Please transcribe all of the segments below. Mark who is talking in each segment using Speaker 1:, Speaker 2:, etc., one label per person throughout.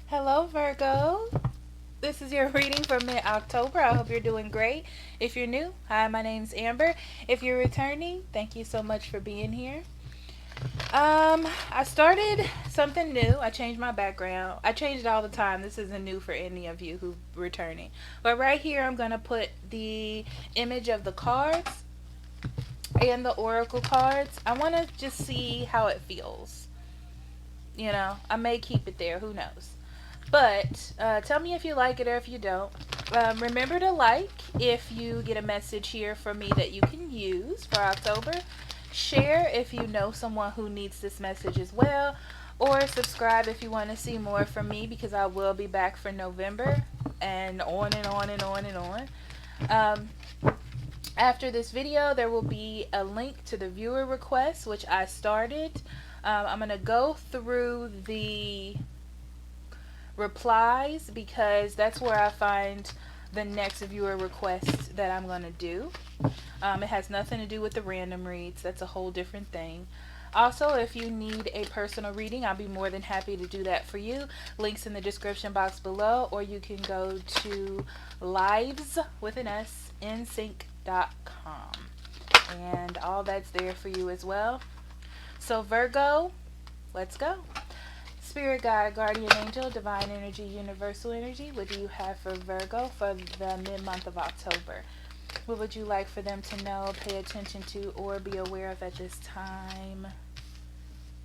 Speaker 1: Hello, Virgo. This is your reading for mid-October. I hope you're doing great. If you're new, hi, my name's Amber. If you're returning, thank you so much for being here. I started something new. I changed my background. I change it all the time. This isn't new for any of you who returning. But right here, I'm gonna put the image of the cards and the oracle cards. I want to just see how it feels. I may keep it there. Who knows? But tell me if you like it or if you don't. Remember to like if you get a message here from me that you can use for October. Share if you know someone who needs this message as well. Or subscribe if you want to see more from me because I will be back for November and on and on and on and on. Um, After this video, there will be a link to the viewer request, which I started. I'm going to go through the replies because that's where I find the next viewer request that I'm going to do. It has nothing to do with the random reads. That's a whole different thing. Also, if you need a personal reading, I'll be more than happy to do that for you. Links in the description box below, or you can go to lives with an S nsync.com, and all that's there for you as well. So Virgo, let's go. Spirit guide, guardian angel, divine energy, universal energy, what do you have for Virgo for the mid-month of October? What would you like for them to know, pay attention to, or be aware of at this time?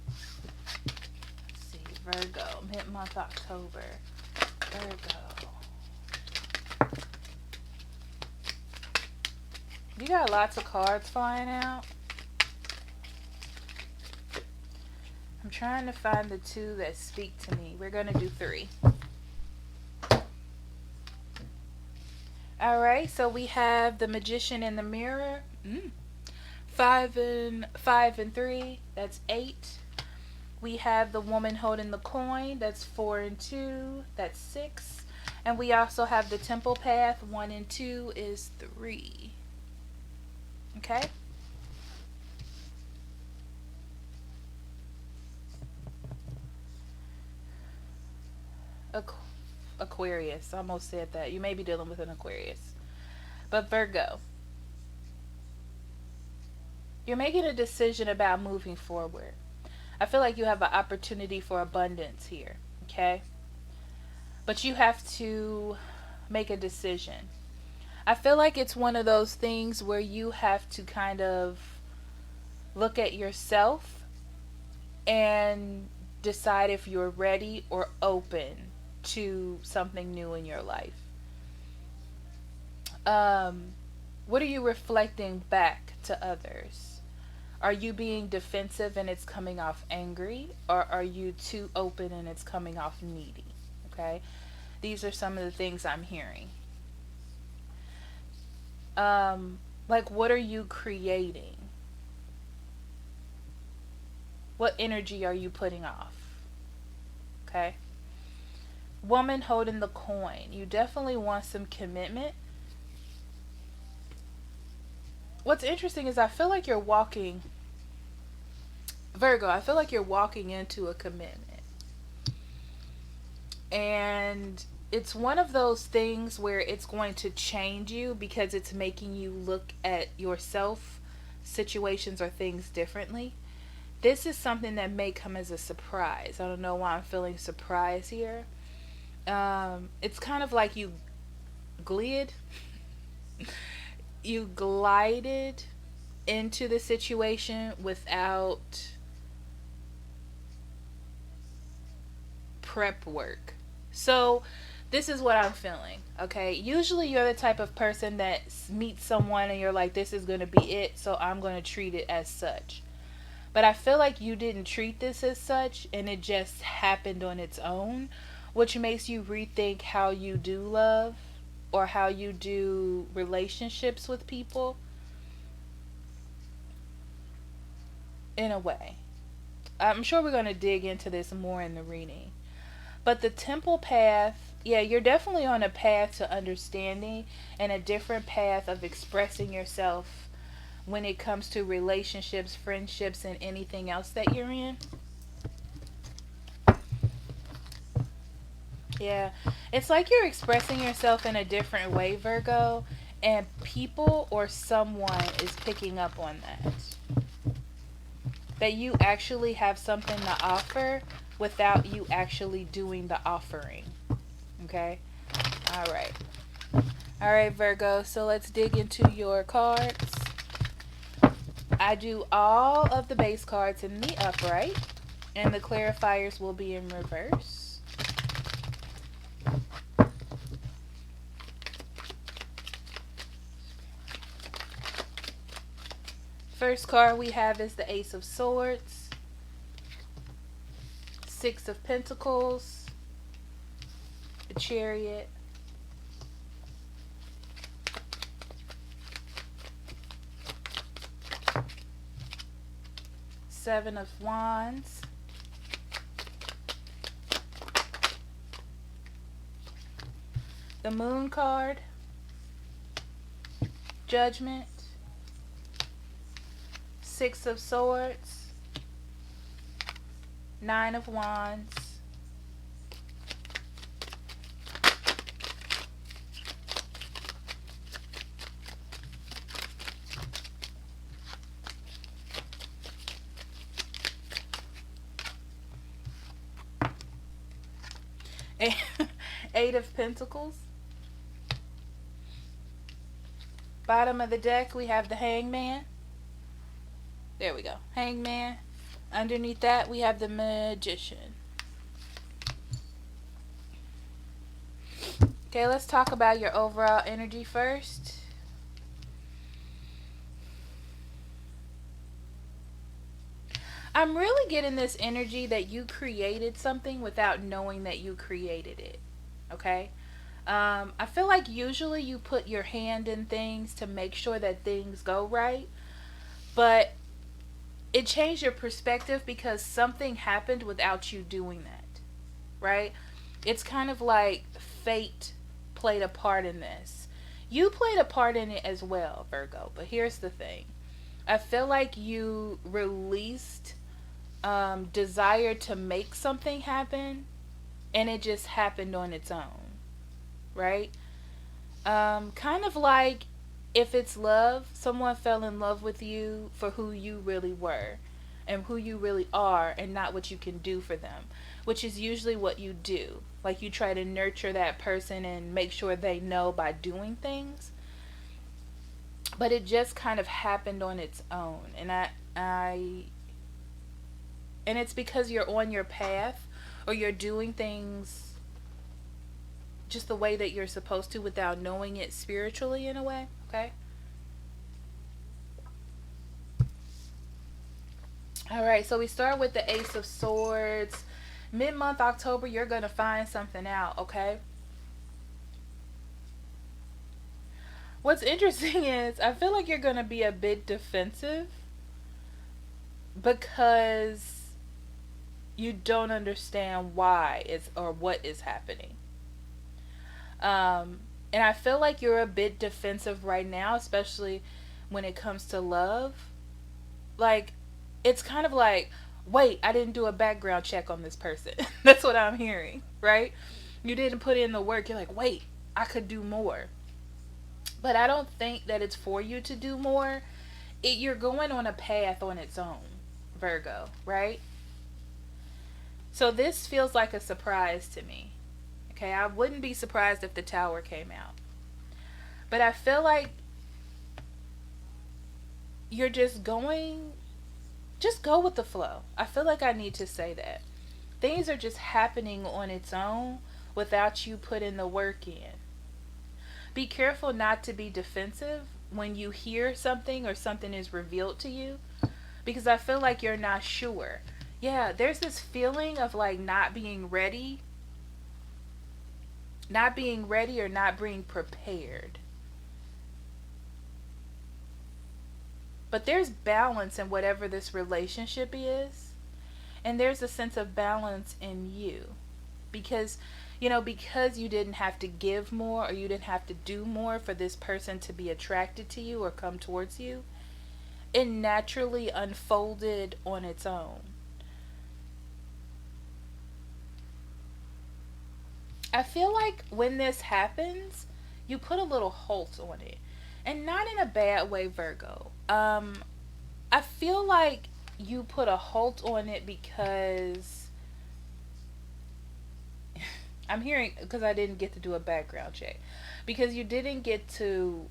Speaker 1: Let's see, Virgo, mid-month October. Virgo. You got lots of cards flying out. I'm trying to find the two that speak to me. We're going to do three. Alright, so we have the Magician in the Mirror. 5 and 3. That's 8. We have the Woman holding the coin. That's 4 and 2. That's 6. And we also have the Temple Path. 1 and 2 is 3. Okay? Aquarius. I almost said that. You may be dealing with an Aquarius. But Virgo, you're making a decision about moving forward. I feel like you have an opportunity for abundance here. Okay? But you have to make a decision. I feel like it's one of those things where you have to kind of look at yourself and decide if you're ready or open to something new in your life. What are you reflecting back to others? Are you being defensive and it's coming off angry, or are you too open and it's coming off needy? Okay, these are some of the things I'm hearing. Like, what are you creating? What energy are you putting off? Okay. Woman holding the coin. You definitely want some commitment. What's interesting is I feel like you're walking, Virgo, I feel like you're walking into a commitment. And it's one of those things where it's going to change you because it's making you look at yourself, situations, or things differently. This is something that may come as a surprise. I don't know why I'm feeling surprise here. It's kind of like you glid, you glided into the situation without prep work. So this is what I'm feeling. Okay, usually you're the type of person that meets someone and you're like, this is going to be it, so I'm going to treat it as such. But I feel like you didn't treat this as such and it just happened on its own, which makes you rethink how you do love or how you do relationships with people in a way. I'm sure we're going to dig into this more in the reading. But the Temple Path, yeah, you're definitely on a path to understanding and a different path of expressing yourself when it comes to relationships, friendships, and anything else that you're in. Yeah. It's like you're expressing yourself in a different way, Virgo, and people or someone is picking up on that. That you actually have something to offer without you actually doing the offering. Okay? All right. All right, Virgo. So let's dig into your cards. I do all of the base cards in the upright, and the clarifiers will be in reverse. First card we have is the Ace of Swords, Six of Pentacles, the Chariot, Seven of Wands, the Moon card, Judgment, Six of Swords, Nine of Wands, Eight of Pentacles. Bottom of the deck we have the Hangman. There we go. Hangman. Underneath that we have the Magician. Okay, let's talk about your overall energy first. I'm really getting this energy that you created something without knowing that you created it. Okay? I feel like usually you put your hand in things to make sure that things go right, but it changed your perspective because something happened without you doing that, right? It's kind of like fate played a part in this. You played a part in it as well, Virgo, but here's the thing. I feel like you released desire to make something happen, and it just happened on its own, right? Kind of like if it's love, someone fell in love with you for who you really were and who you really are and not what you can do for them, which is usually what you do. Like you try to nurture that person and make sure they know by doing things. But it just kind of happened on its own. And it's because you're on your path or you're doing things just the way that you're supposed to without knowing it spiritually in a way, okay? All right, so we start with the Ace of Swords. Mid-month October, you're going to find something out, okay? What's interesting is I feel like you're going to be a bit defensive because you don't understand why it's or what is happening. And I feel like you're a bit defensive right now, especially when it comes to love. Like, it's kind of like, wait, I didn't do a background check on this person. That's what I'm hearing, right? You didn't put in the work. You're like, wait, I could do more. But I don't think that it's for you to do more. You're going on a path on its own, Virgo, right? So this feels like a surprise to me. Okay, I wouldn't be surprised if the Tower came out. But I feel like you're just go with the flow. I feel like I need to say that. Things are just happening on its own without you putting the work in. Be careful not to be defensive when you hear something or something is revealed to you, because I feel like you're not sure. Yeah, there's this feeling of like not being ready or not being prepared. But there's balance in whatever this relationship is. And there's a sense of balance in you. Because, because you didn't have to give more or you didn't have to do more for this person to be attracted to you or come towards you, it naturally unfolded on its own. I feel like when this happens, you put a little halt on it. And not in a bad way, Virgo. I feel like you put a halt on it because I'm hearing, because I didn't get to do a background check. Because you didn't get to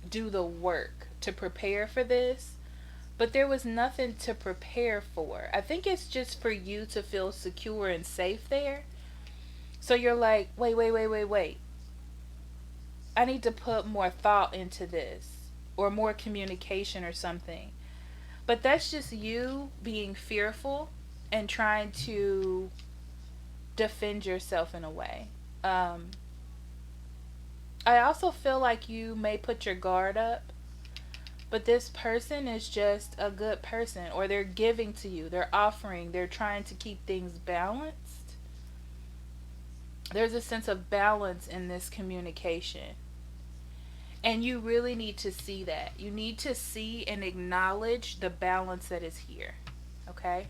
Speaker 1: do the work to prepare for this, but there was nothing to prepare for. I think it's just for you to feel secure and safe there. So you're like, wait, wait, wait, wait, wait. I need to put more thought into this or more communication or something. But that's just you being fearful and trying to defend yourself in a way. Um, I also feel like you may put your guard up, but this person is just a good person, or they're giving to you, they're offering, they're trying to keep things balanced. There's a sense of balance in this communication. And you really need to see that. You need to see and acknowledge the balance that is here. Okay?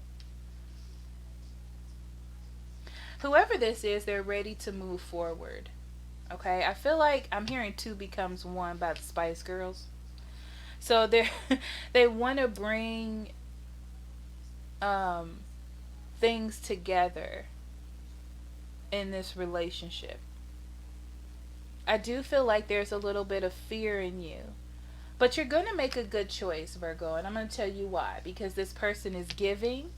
Speaker 1: Whoever this is, they're ready to move forward. Okay? I feel like I'm hearing two becomes one by the Spice Girls. So they they want to bring um things together in this relationship. I do feel like there's a little bit of fear in you. But you're going to make a good choice, Virgo, and I'm going to tell you why. Because this person is giving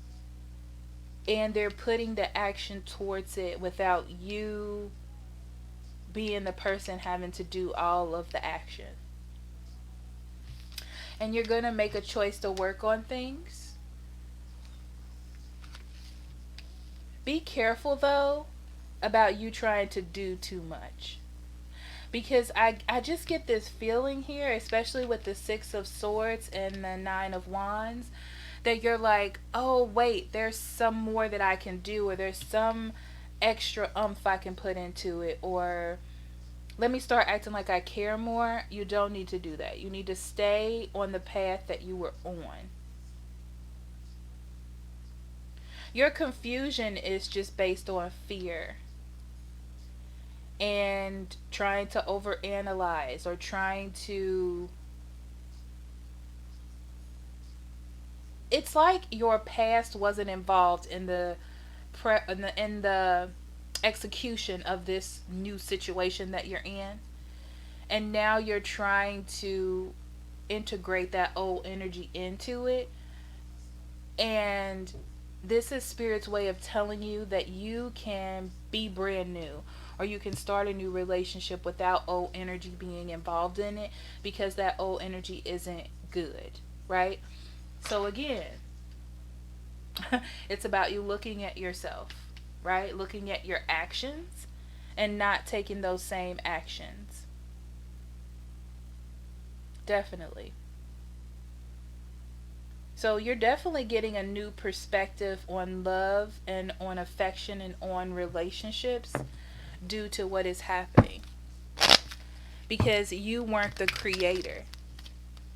Speaker 1: and they're putting the action towards it without you being the person having to do all of the action. And you're going to make a choice to work on things. Be careful, though, about you trying to do too much. Because I just get this feeling here, especially with the Six of Swords and the Nine of Wands, that you're like, oh, wait, there's some more that I can do, or there's some extra I can put into it, or let me start acting like I care more. You don't need to do that. You need to stay on the path that you were on. Your confusion is just based on fear and trying to overanalyze or trying to, it's like your past wasn't involved in the in the execution of this new situation that you're in, and now you're trying to integrate that old energy into it. And this is Spirit's way of telling you that you can be brand new, or you can start a new relationship without old energy being involved in it, because that old energy isn't good, right? So again, it's about you looking at yourself, right? Looking at your actions and not taking those same actions. Definitely. So you're definitely getting a new perspective on love and on affection and on relationships due to what is happening. Because you weren't the creator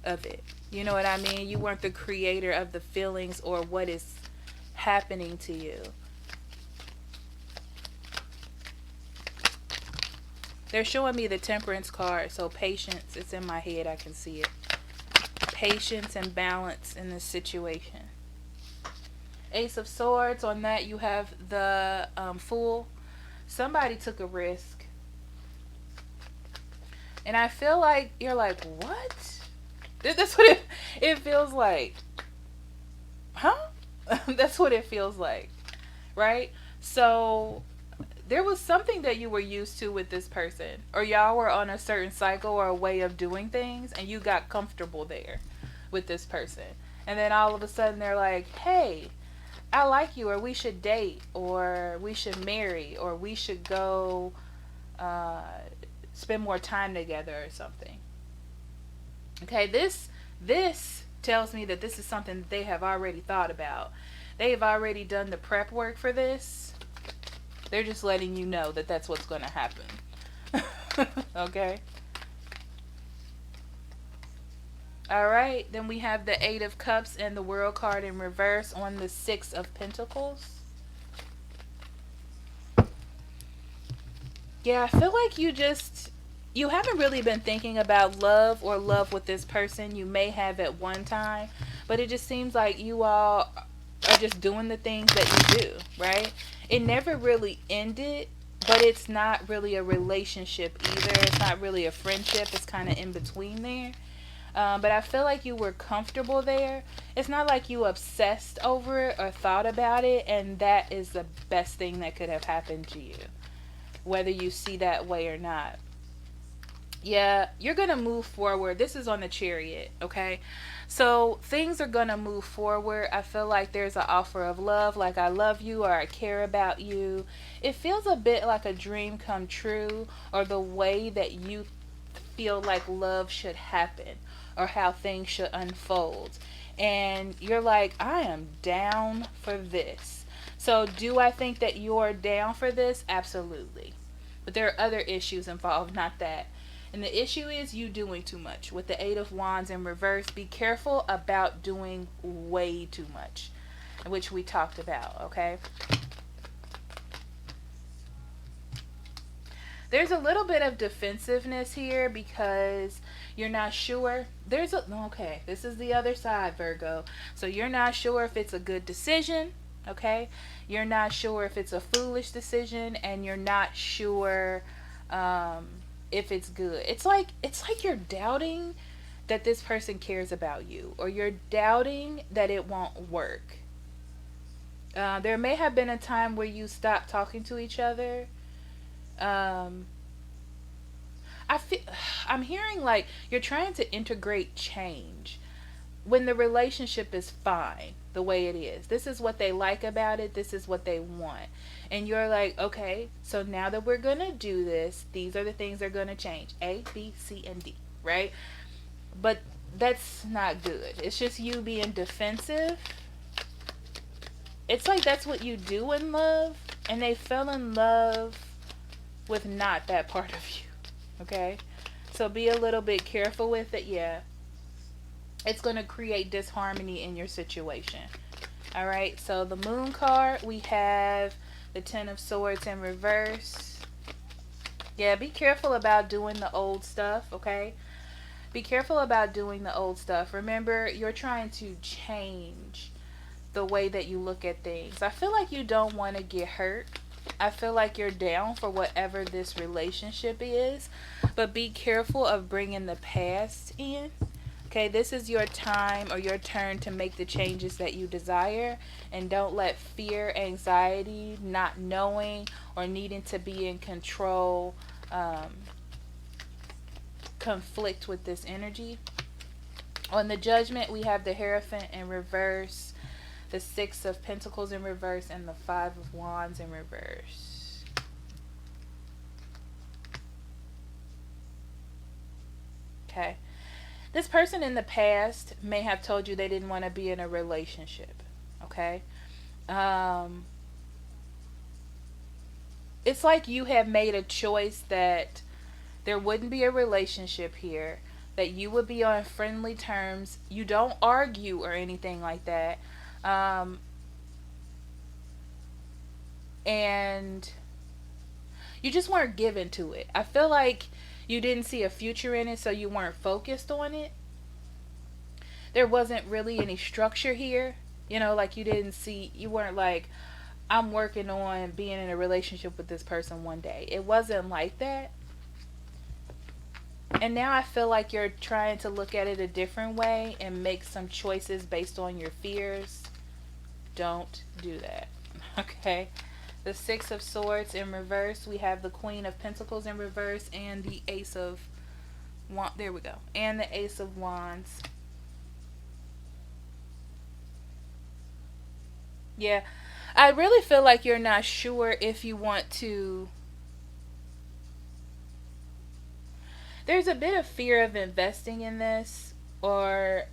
Speaker 1: of it. You know what I mean? You weren't the creator of the feelings or what is happening to you. They're showing me the Temperance card, so patience, it's in my head, I can see it. Patience and balance in this situation. Ace of Swords, on that you have the Fool. Somebody took a risk. And I feel like you're like, what? That's what it feels like. Huh? That's what it feels like. Right? So there was something that you were used to with this person, or y'all were on a certain cycle or a way of doing things, and you got comfortable there with this person. And then all of a sudden they're like, hey, I like you, or we should date, or we should marry, or we should go spend more time together or something. Okay, this tells me that this is something that they have already thought about. They have already done the prep work for this. They're just letting you know that that's what's going to happen. Okay? Alright, then we have the Eight of Cups and the World card in reverse on the Six of Pentacles. Yeah, I feel like you haven't really been thinking about love or love with this person. You may have at one time, but it just seems like you all are just doing the things that you do, right? It never really ended, but it's not really a relationship either. It's not really a friendship. It's kind of in between there. But I feel like you were comfortable there. It's not like you obsessed over it or thought about it, and that is the best thing that could have happened to you, whether you see that way or not. Yeah, you're going to move forward. This is on the chariot, okay? So things are going to move forward. I feel like there's an offer of love, like I love you or I care about you. It feels a bit like a dream come true, or the way that you feel like love should happen or how things should unfold. And you're like, I am down for this. So, do I think that you're down for this? Absolutely. But there are other issues involved, not that. And the issue is you doing too much. With the Eight of Wands in reverse, be careful about doing way too much, which we talked about, okay? There's a little bit of defensiveness here because you're not sure. Okay, this is the other side, Virgo. So you're not sure if it's a good decision, okay? You're not sure if it's a foolish decision, and you're not sure um, if it's good. It's like you're doubting that this person cares about you, or you're doubting that it won't work. There may have been a time where you stopped talking to each other. Um, I feel I'm hearing like you're trying to integrate change when the relationship is fine the way it is. This is what they like about it. This is what they want. And you're like, okay, so now that we're going to do this, these are the things that are going to change: A, B, C, and D, right? But that's not good. It's just you being defensive. It's like that's what you do in love, and they fell in love with not that part of you. Okay? So be a little bit careful with it. Yeah. It's going to create disharmony in your situation. All right? So the moon card, we have the 10 of swords in reverse. Yeah, be careful about doing the old stuff, okay? Be careful about doing the old stuff. Remember, you're trying to change the way that you look at things. I feel like you don't want to get hurt. I feel like you're down for whatever this relationship is, but be careful of bringing the past in. Okay, this is your time or your turn to make the changes that you desire, and don't let fear, anxiety, not knowing, or needing to be in control um, conflict with this energy. On the judgment, we have the Hierophant in reverse, the Six of Pentacles in reverse, and the Five of Wands in reverse. Okay. This person in the past may have told you they didn't want to be in a relationship. Okay. Um, it's like you have made a choice that there wouldn't be a relationship here, that you would be on friendly terms. You don't argue or anything like that. Um, and you just weren't given to it. I feel like you didn't see a future in it, so you weren't focused on it. There wasn't really any structure here. Like you weren't like, I'm working on being in a relationship with this person one day. It wasn't like that. And now I feel like you're trying to look at it a different way and make some choices based on your fears. Don't do that. Okay? The Six of Swords in reverse. We have the Queen of Pentacles in reverse and the Ace of Wands. There we go. And the Ace of Wands. Yeah. I really feel like you're not sure if you want to. There's a bit of fear of investing in this, or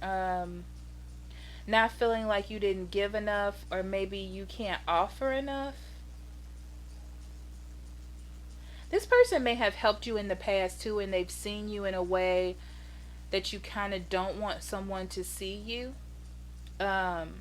Speaker 1: not feeling like you didn't give enough, or maybe you can't offer enough. This person may have helped you in the past too, and they've seen you in a way that you kind of don't want someone to see you. Um,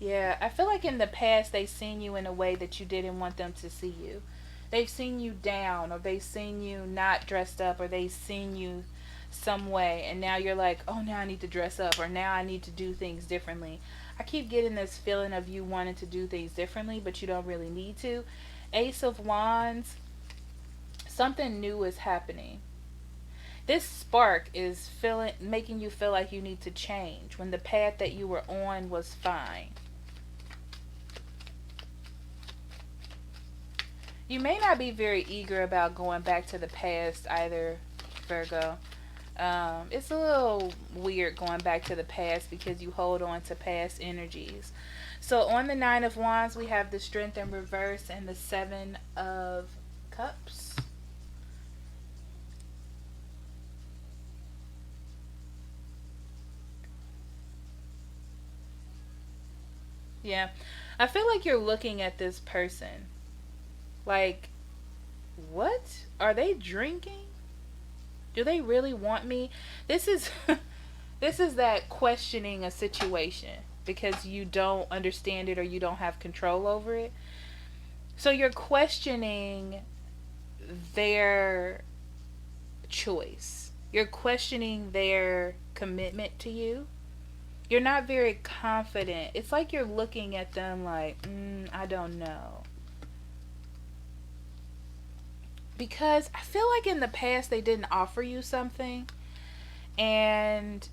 Speaker 1: Yeah, I feel like in the past they've seen you in a way that you didn't want them to see you. They've seen you down, or they've seen you not dressed up, or they've seen you some way, and now you're like, oh, now I need to dress up, or now I need to do things differently. I keep getting this feeling of you wanting to do things differently, but you don't really need to. Ace of Wands, something new is happening. This spark is feeling making you feel like you need to change when the path that you were on was fine. You may not be very eager about going back to the past either, Virgo. It's a little weird going back to the past because you hold on to past energies. So on the Nine of Wands, we have the Strength in reverse and the Seven of Cups. Yeah. I feel like you're looking at this person like, what? Are they drinking? Do they really want me? This is this is that questioning a situation because you don't understand it or you don't have control over it. So you're questioning their choice. You're questioning their commitment to you. You're not very confident. It's like you're looking at them like, I don't know. Because I feel like in the past they didn't offer you something and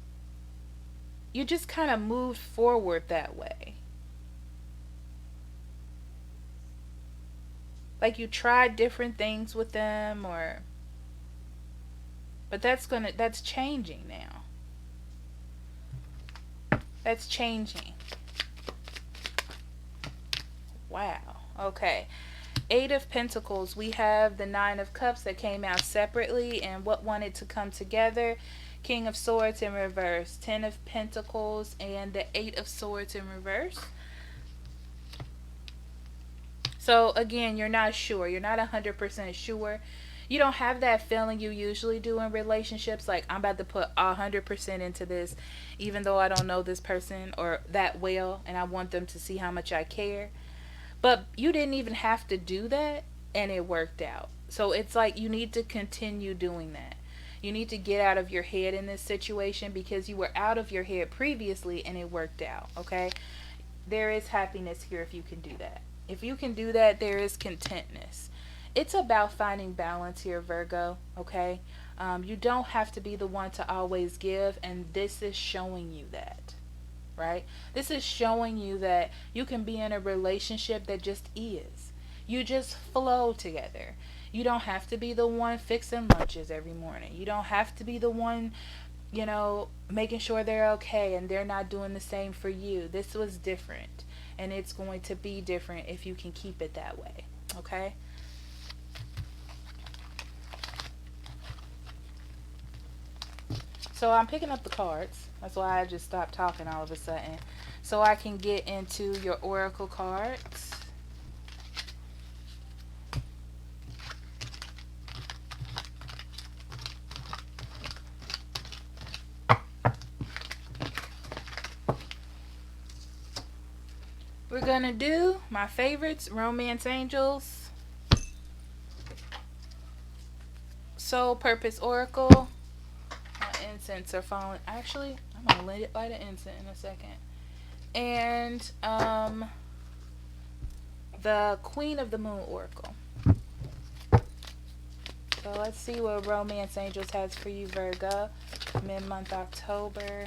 Speaker 1: you just kind of moved forward that way. Like you tried different things with them or but that's changing now. That's changing. Wow. Okay. Eight of Pentacles. We have the Nine of Cups that came out separately and what wanted to come together. King of Swords in reverse. 10 of Pentacles and the 8 of Swords in reverse. So again, you're not sure. You're not 100% sure. You don't have that feeling you usually do in relationships. Like, I'm about to put 100% into this, even though I don't know this person or that well, and I want them to see how much I care. But you didn't even have to do that, and it worked out. So it's like you need to continue doing that. You need to get out of your head in this situation because you were out of your head previously and it worked out, okay? There is happiness here if you can do that. If you can do that, there is contentness. It's about finding balance here, Virgo, okay? You don't have to be the one to always give, and this is showing you that, right? This is showing you that you can be in a relationship that just is. You just flow together. You don't have to be the one fixing lunches every morning. You don't have to be the one, making sure they're okay and they're not doing the same for you. This was different, and it's going to be different if you can keep it that way, okay? So I'm picking up the cards. That's why I just stopped talking all of a sudden. So I can get into your oracle cards. We're going to do my favorites, Romance Angels, Soul Purpose Oracle. Incense are falling. Actually, I'm gonna light an incense in a second. And the Queen of the Moon Oracle. So let's see what Romance Angels has for you, Virgo. Mid-month October.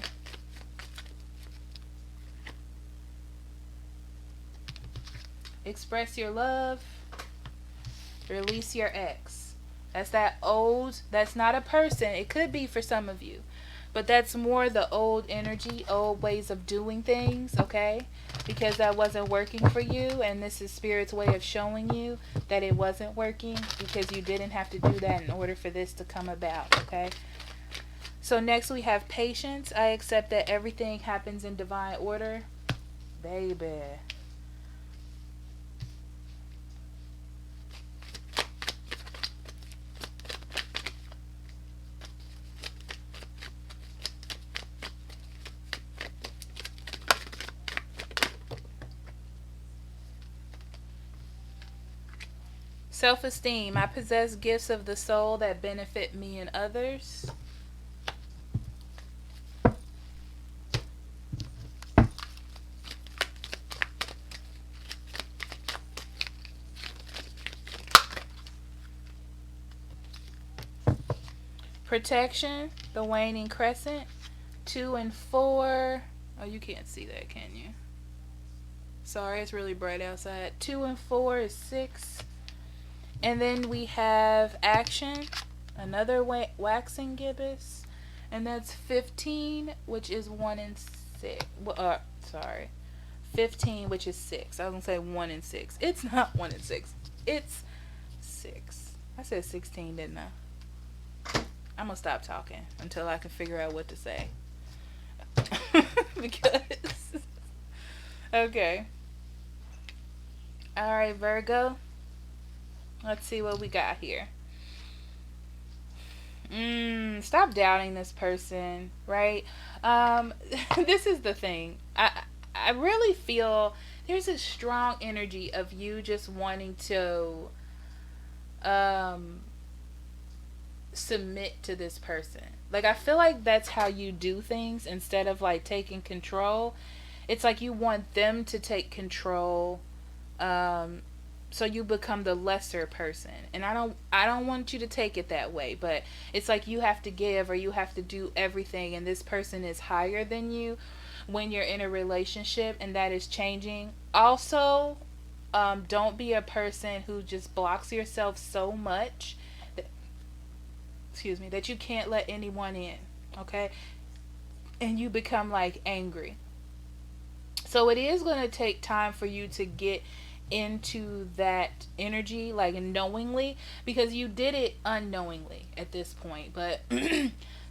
Speaker 1: Express your love. Release your ex. That's that old, that's not a person. It could be for some of you. But that's more the old energy, old ways of doing things, okay? Because that wasn't working for you, and this is Spirit's way of showing you that it wasn't working because you didn't have to do that in order for this to come about, okay? So next we have Patience. I accept that everything happens in divine order. Baby. Self-esteem. I possess gifts of the soul that benefit me and others. Protection. The waning crescent. 2 and 4. Oh, you can't see that, can you? Sorry, it's really bright outside. 2 and 4 is 6. And then we have action, another waxing gibbous, and that's 15, which is 1 and 6. Sorry, 15, which is 6. I was gonna say 1 and 6. It's not 1 and 6. It's 6. I said 16, didn't I? I'm gonna stop talking until I can figure out what to say. Because okay. All right, Virgo. Let's see what we got here. Stop doubting this person, right? This is the thing. I really feel there's a strong energy of you just wanting to submit to this person. Like, I feel like that's how you do things instead of like taking control. It's like you want them to take control, so you become the lesser person. And I don't want you to take it that way, but it's like you have to give or you have to do everything, and this person is higher than you when you're in a relationship, and that is changing. Also, don't be a person who just blocks yourself so much that, excuse me, that you can't let anyone in, okay? And you become like angry. So it is going to take time for you to get into that energy, like knowingly, because you did it unknowingly at this point. But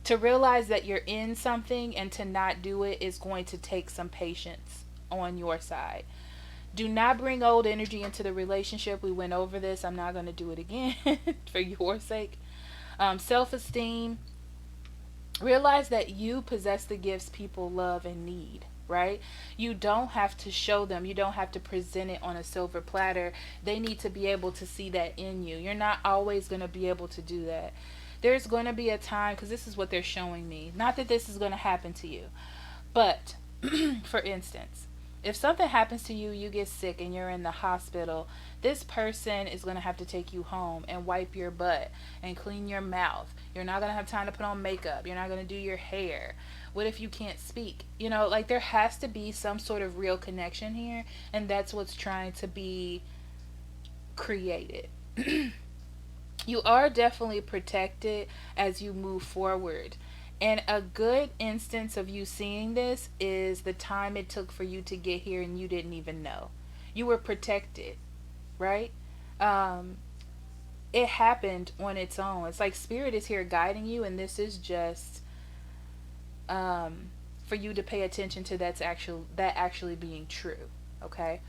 Speaker 1: to realize that you're in something and to not do it is going to take some patience on your side. Do not bring old energy into the relationship. We went over this. I'm not going to do it again for your sake. Self-esteem. Realize that you possess the gifts people love and need, right? You don't have to show them. You don't have to present it on a silver platter. They need to be able to see that in you. You're not always going to be able to do that. There's going to be a time, because this is what they're showing me. Not that this is going to happen to you, but for instance, if something happens to you, you get sick and you're in the hospital, this person is going to have to take you home and wipe your butt and clean your mouth. You're not going to have time to put on makeup. You're not going to do your hair. What if you can't speak? You know, like, there has to be some sort of real connection here, and that's what's trying to be created. You are definitely protected as you move forward. And a good instance of you seeing this is the time it took for you to get here and you didn't even know. You were protected, right? It happened on its own. It's like spirit is here guiding you, and this is just for you to pay attention to that actually being true, okay?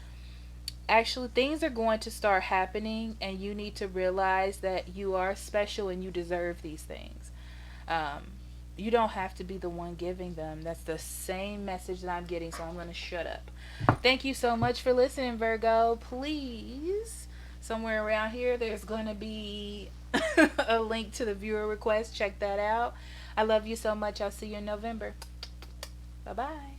Speaker 1: Actually, things are going to start happening, and you need to realize that you are special and you deserve these things. You don't have to be the one giving them. That's the same message that I'm getting, so I'm going to shut up. Thank you so much for listening, Virgo. Please, somewhere around here, there's going to be a link to the viewer request. Check that out. I love you so much. I'll see you in November. Bye-bye.